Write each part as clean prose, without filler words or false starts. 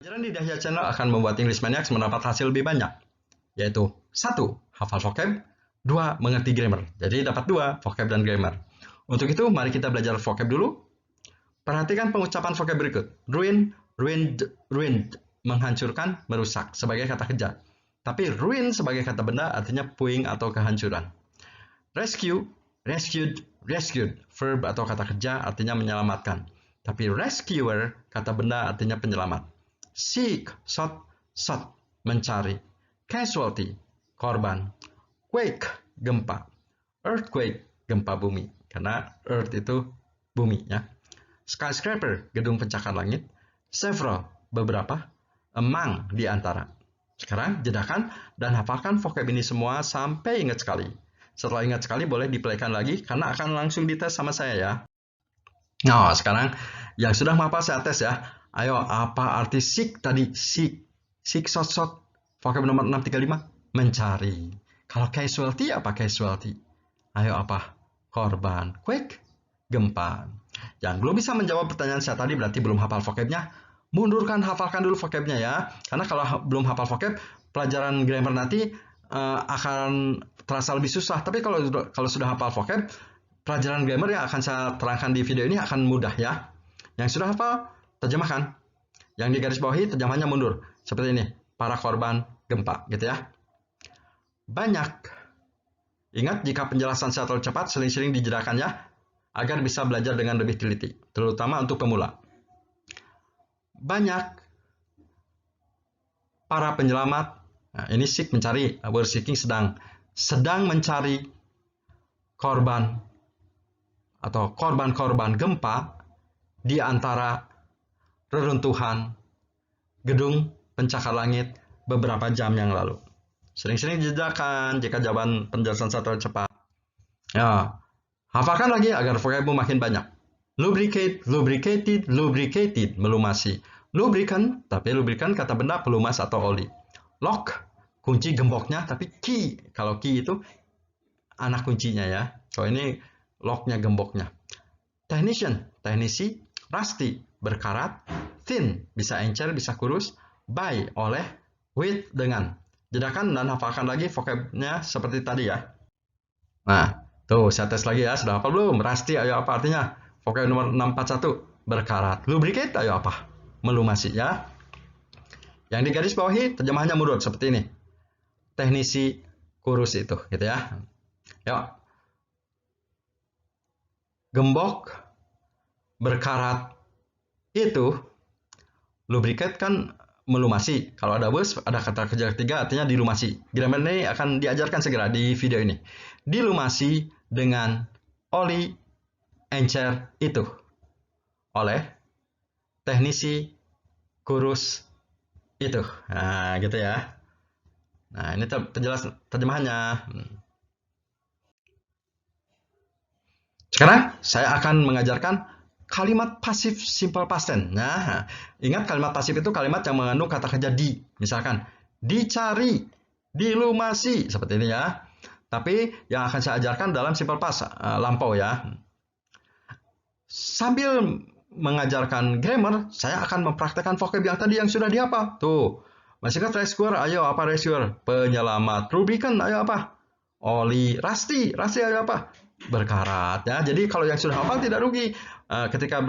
Pelajaran di Dahlia Channel akan membuat English Maniacs mendapat hasil lebih banyak, yaitu 1. Hafal vocab, 2. Mengerti grammar. Jadi dapat 2, vocab dan grammar. Untuk itu, mari kita belajar vocab dulu. Perhatikan pengucapan vocab berikut. Ruin, ruined, ruined, menghancurkan, merusak, sebagai kata kerja. Tapi ruin sebagai kata benda artinya puing atau kehancuran. Rescue, rescued, rescued, verb atau kata kerja artinya menyelamatkan. Tapi rescuer, kata benda artinya penyelamat. Seek, sought, sought, mencari. Casualty, korban. Quake, gempa. Earthquake, gempa bumi. Karena earth itu bumi ya. Skyscraper, gedung pencakar langit. Several, beberapa. Among, di antara. Sekarang jedakan dan hafalkan vocab ini semua sampai ingat sekali. Setelah ingat sekali boleh diplaykan lagi karena akan langsung dites sama saya ya. Nah, sekarang yang sudah menghafal saya tes ya. Ayo, apa arti seek tadi? Seek. Seek, sought, sought. Vocab nomor 635. Mencari. Kalau casualty, apa casualty? Ayo, apa? Korban. Quake? Gempa. Yang belum bisa menjawab pertanyaan saya tadi berarti belum hafal vocabnya. Mundurkan, hafalkan dulu vocabnya ya. Karena kalau belum hafal vocab, pelajaran grammar nanti akan terasa lebih susah. Tapi kalau sudah hafal vocab, pelajaran grammar yang akan saya terangkan di video ini akan mudah ya. Yang sudah hafal, terjemahkan. Yang digarisbawahi, terjemahannya mundur. Seperti ini, para korban gempa, gitu ya. Banyak. Ingat, jika penjelasan saya terlalu cepat, sering-sering dijedakan ya, agar bisa belajar dengan lebih teliti, terutama untuk pemula. Banyak. Para penyelamat. Nah, ini seek mencari, we're seeking sedang mencari korban atau korban-korban gempa di antara reruntuhan gedung pencakar langit beberapa jam yang lalu. Sering-sering dijedakan jika jawaban penjelasan saya terlalu cepat. Ya, hafalkan lagi agar vocabmu makin banyak. Lubricate, lubricated, lubricated, melumasi. Lubricant, tapi lubricant kata benda pelumas atau oli. Lock, kunci gemboknya, tapi key. Kalau key itu anak kuncinya ya. Kalau ini locknya gemboknya. Technician, teknisi. Rusty, berkarat. Thin, bisa encer, bisa kurus. By, oleh. With, dengan. Jedakan dan hafalkan lagi vocabnya seperti tadi ya. Nah, tuh saya tes lagi ya. Sudah hafal belum? Rusty, ayo apa artinya? Vocab nomor 641, berkarat. Lubricate, ayo apa? Melumasi ya. Yang di garis bawahi, terjemahannya mundur seperti ini. Teknisi kurus itu, gitu ya. Yuk. Gembok, berkarat, itu lubricate kan melumasi. Kalau ada bus, ada kata kerja ketiga artinya dilumasi. Grammar ini akan diajarkan segera di video ini. Dilumasi dengan oli encer itu oleh teknisi kurus itu. Nah, gitu ya. Nah, ini terjelas terjemahannya. Sekarang saya akan mengajarkan kalimat pasif simple past tense. Nah, ingat kalimat pasif itu kalimat yang mengandung kata kerja di. Misalkan, dicari, dilumasi, seperti ini ya. Tapi yang akan saya ajarkan dalam simple past, lampau ya. Sambil mengajarkan grammar, saya akan mempraktekkan vocab yang tadi yang sudah dihafal. Tuh, masih ingat rescuer? Ayo apa rescuer? Penyelamat. Lubricant, ayo apa? Oli. Rusty, Rusty ayo apa? Berkarat ya. Jadi kalau yang sudah hafal tidak rugi ketika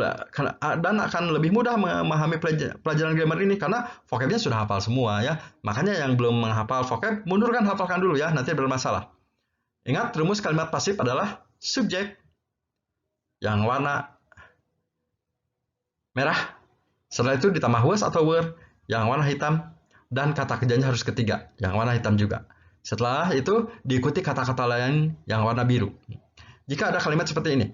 dan akan lebih mudah memahami pelajaran grammar ini karena vocabnya sudah hafal semua ya. Makanya yang belum menghafal vocab, mundurkan, hafalkan dulu ya, nanti bermasalah. Ingat, rumus kalimat pasif adalah subjek yang warna merah. Setelah itu ditambah was atau were yang warna hitam dan kata kerjanya harus ketiga yang warna hitam juga. Setelah itu diikuti kata-kata lain yang warna biru. Jika ada kalimat seperti ini,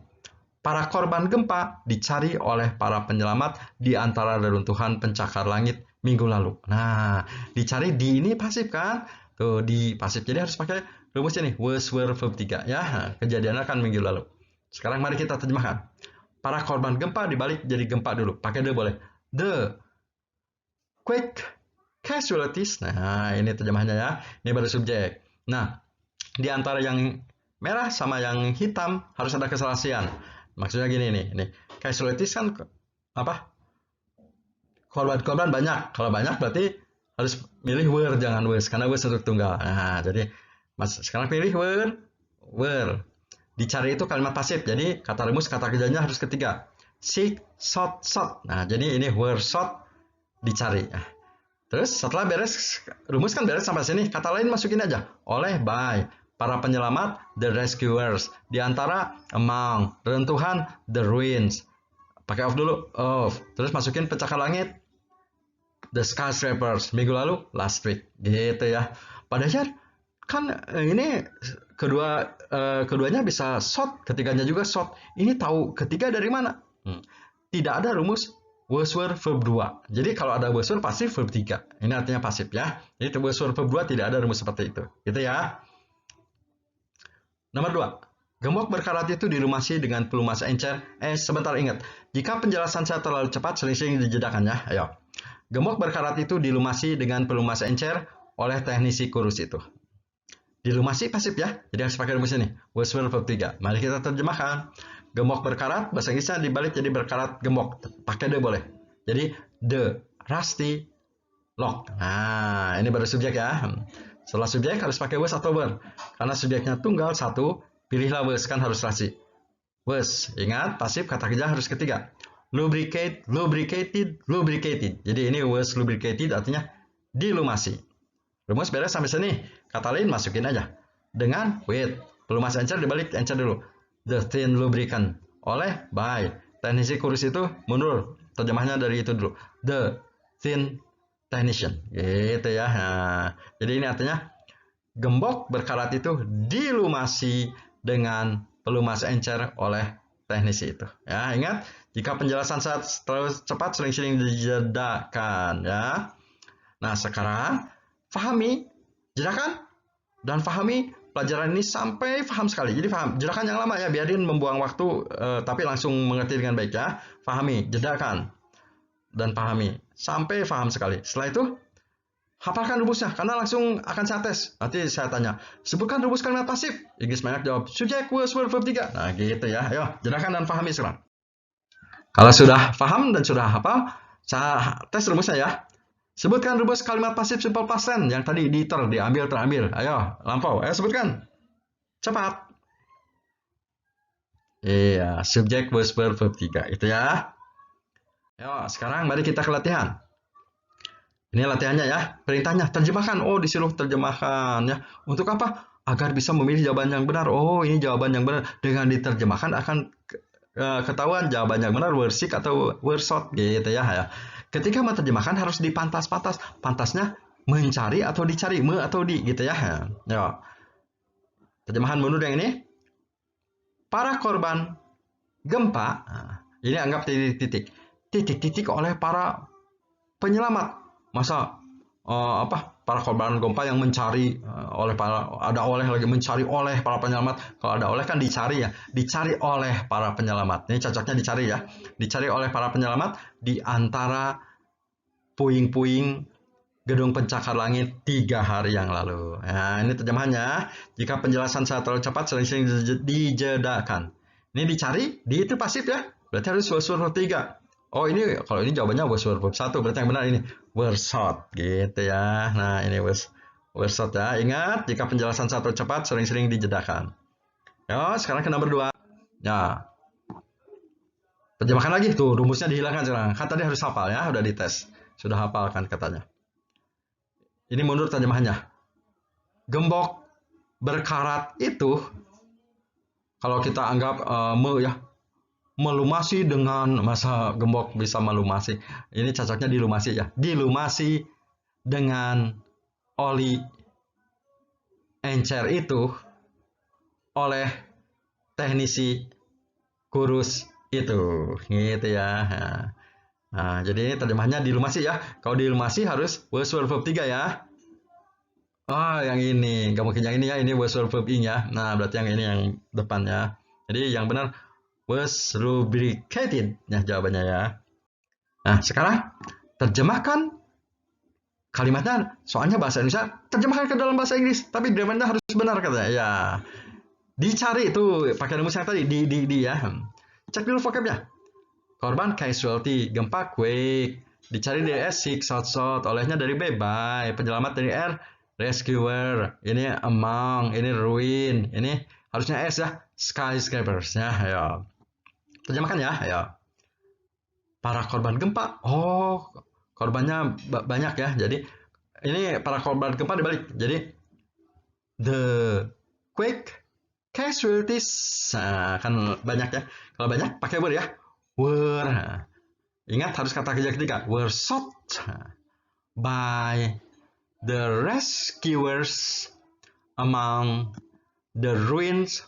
para korban gempa dicari oleh para penyelamat di antara reruntuhan pencakar langit minggu lalu. Nah, dicari di ini pasif kan? Tuh, di pasif. Jadi harus pakai rumus ini, was, were, verb 3 ya. Kejadiannya kan minggu lalu. Sekarang mari kita terjemahkan. Para korban gempa dibalik jadi gempa dulu. Pakai the boleh. The quake casualties. Nah, ini terjemahannya ya. Ini baru subjek. Nah, di antara yang merah sama yang hitam harus ada keselasian. Maksudnya gini nih. Casualties kan apa? korban banyak. Kalau banyak berarti harus milih were, jangan was, karena was untuk tunggal. Nah, jadi sekarang pilih were. Dicari itu kalimat pasif, jadi kata rumus, kata kerjanya harus ketiga. Seek, sought. Nah, jadi ini were sought, dicari. Terus setelah beres, rumus kan beres sampai sini, kata lain masukin aja. Oleh, by, para penyelamat, the rescuers. Di antara, among, reruntuhan, the ruins. Pakai of dulu, of. Terus masukin pencakar langit, the skyscrapers. Minggu lalu, last week. Gitu ya. Padahal kan ini keduanya bisa short, ketiganya juga short. Ini tahu ketiga dari mana? Tidak ada rumus was were verb 2. Jadi kalau ada was were pasif verb 3. Ini artinya pasif ya. Jadi was were verb 2 tidak ada rumus seperti itu. Gitu ya. Nomor 2. Gembok berkarat itu dilumasi dengan pelumas encer. Sebentar, ingat. Jika penjelasan saya terlalu cepat, sering-sering dijedakan ya. Ayo. Gembok berkarat itu dilumasi dengan pelumas encer oleh teknisi kurus itu. Dilumasi pasif ya. Jadi harus pakai rumus ini. Was were verb 3. Mari kita terjemahkan. Gembok berkarat, bahasa Inggrisnya dibalik jadi berkarat gembok. Pakai the boleh. Jadi the rusty lock. Nah, ini baru subjek ya. Setelah subjek harus pakai was atau were. Karena subjeknya tunggal satu, pilihlah was, kan harus rasi. Was, ingat pasif kata kerja harus ketiga. Lubricate, lubricated. Jadi ini was lubricated artinya dilumasi. Rumus beres sampai sini. Kata lain masukin aja. Dengan with. Pelumas encer dibalik encer dulu. The thin lubricant. Oleh, by. Teknisi kurus itu mundur. Terjemahnya dari itu dulu. The thin technician. Gitu ya. Nah, jadi ini artinya gembok berkarat itu dilumasi dengan pelumas encer oleh teknisi itu. Ya, ingat, jika penjelasan saya terlalu cepat sering-sering dijedakan ya. Nah, sekarang pahami, jedakan, dan pahami pelajaran ini sampai paham sekali. Jadi paham, jedakan yang lama ya, biarin membuang waktu, tapi langsung mengerti dengan baik ya. Pahami, jedakan, dan pahami sampai paham sekali. Setelah itu, hafalkan rumusnya, karena langsung akan saya tes. Nanti saya tanya, sebutkan rumus kalimat pasif. Inggris banyak jawab, subjek, was, verb 3. Nah gitu ya, ayo jedakan dan pahami sekarang. Kalau sudah paham dan sudah hafal, saya tes rumusnya ya. Sebutkan rumus kalimat pasif simple past tense yang tadi diambil, terambil. Ayo, lampau. Ayo sebutkan. Cepat. Iya, subjek, was, verb 3. Itu ya. Ayo, sekarang mari kita ke latihan. Ini latihannya ya. Perintahnya, terjemahkan. Oh, disuruh terjemahkan ya. Untuk apa? Agar bisa memilih jawaban yang benar. Oh, ini jawaban yang benar. Dengan diterjemahkan akan ketahuan jawaban yang benar, were sick atau were short gitu ya. Ketika menerjemahkan harus dipantas-pantas. Pantasnya mencari atau dicari, me atau di gitu ya. Yo. Terjemahan mundur yang ini. Para korban gempa, ini anggap titik-titik oleh para penyelamat. Masa para korban gempa yang mencari lagi mencari oleh para penyelamat. Kalau ada oleh kan dicari ya, dicari oleh para penyelamat. Ini cocoknya dicari ya, dicari oleh para penyelamat di antara puing-puing gedung pencakar langit 3 hari yang lalu. Nah, ini terjemahannya. Jika penjelasan saya terlalu cepat, sering-sering dijedakan. Ini dicari, di itu pasif ya, berarti harus was verb 3. Oh, ini kalau ini jawabannya was verb 1, berarti yang benar ini were short gitu ya. Nah, ini were short ya. Ingat, jika penjelasan saya terlalu cepat, sering-sering dijedakan. Ya, sekarang ke nomor 2. Ya. Terjemahkan lagi tuh, rumusnya dihilangkan sekarang. Kan tadi harus hafal ya, udah dites. Sudah hafal kan katanya. Ini mundur terjemahannya. Gembok berkarat itu, kalau kita anggap melumasi dengan, masa gembok bisa melumasi. Ini cocoknya dilumasi ya. Dilumasi dengan oli encer itu oleh teknisi kurus itu. Gitu ya. Nah, jadi ini terjemahannya dilumasi ya. Kalau dilumasi harus was verb 3 ya. Yang ini. Gak mungkin yang ini ya. Ini was verb ing ya. Nah, berarti yang ini yang depannya. Jadi yang benar was lubricated. Ya, jawabannya ya. Nah, sekarang terjemahkan kalimatnya. Soalnya bahasa Indonesia, terjemahkan ke dalam bahasa Inggris. Tapi grammarnya harus benar katanya. Ya. Dicari itu pakai rumus yang tadi. Di ya. Cek dulu vocabnya. Korban casualty, gempa quake, dicari dari S, seek, sought, olehnya dari B, by, penyelamat dari R, rescuer, ini among, ini ruin, ini harusnya S ya, skyscrapers ya, ayo. Terjemahkan ya, ayo. Para korban gempa, oh korbannya banyak ya, jadi ini para korban gempa dibalik, jadi the quake casualties, nah, kan banyak ya, kalau banyak pakai were ya, were, nah, ingat harus kata kerja ketiga, were sought by the rescuers among the ruins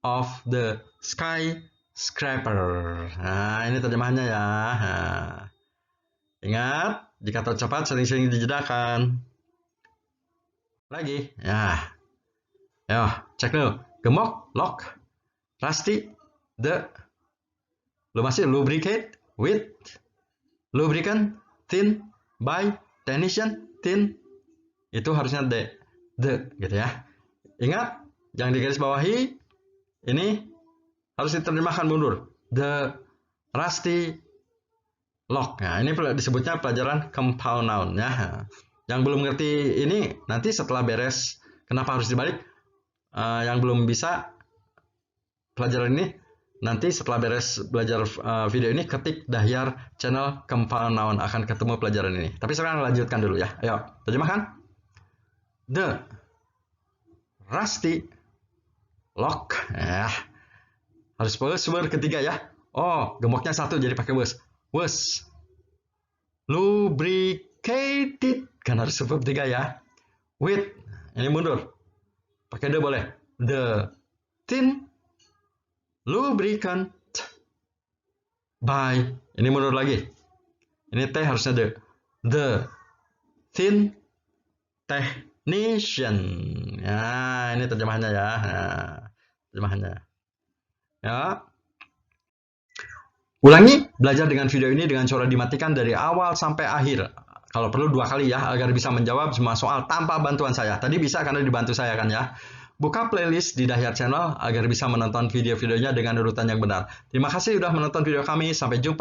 of the skyscraper. Nah, ini terjemahannya ya. Nah, ingat, jika tercepat sering-sering dijedakan. Lagi, ya. Ayo, cek dulu. Gemuk, lock, rusty, the. Lu masih lubricate, with, lubricant, thin, by, technician, thin. Itu harusnya the gitu ya. Ingat, yang digaris bawahi, ini harus diterjemahkan mundur. The rusty lock. Nah, ini disebutnya pelajaran compound noun ya. Yang belum ngerti ini nanti setelah beres kenapa harus dibalik, yang belum bisa pelajaran ini nanti setelah beres belajar video ini ketik Dahyar channel compound noun, akan ketemu pelajaran ini. Tapi sekarang lanjutkan dulu ya. Ayo, terjemahkan. The rusty lock. Harus verb ketiga ya. Oh, gemuknya satu jadi pakai was. Lubricated kan harus verb ketiga ya. With, ini mundur. Pakai the boleh. The thin lubricant by, ini mundur lagi. Ini T harusnya the thin technician. Ya, ini terjemahannya ya. Nah, terjemahannya. Ya. Ulangi belajar dengan video ini dengan cara dimatikan dari awal sampai akhir. Kalau perlu 2 kali ya, agar bisa menjawab semua soal tanpa bantuan saya. Tadi bisa karena dibantu saya kan ya. Buka playlist di Dahyar Channel agar bisa menonton video-videonya dengan urutan yang benar. Terima kasih sudah menonton video kami. Sampai jumpa.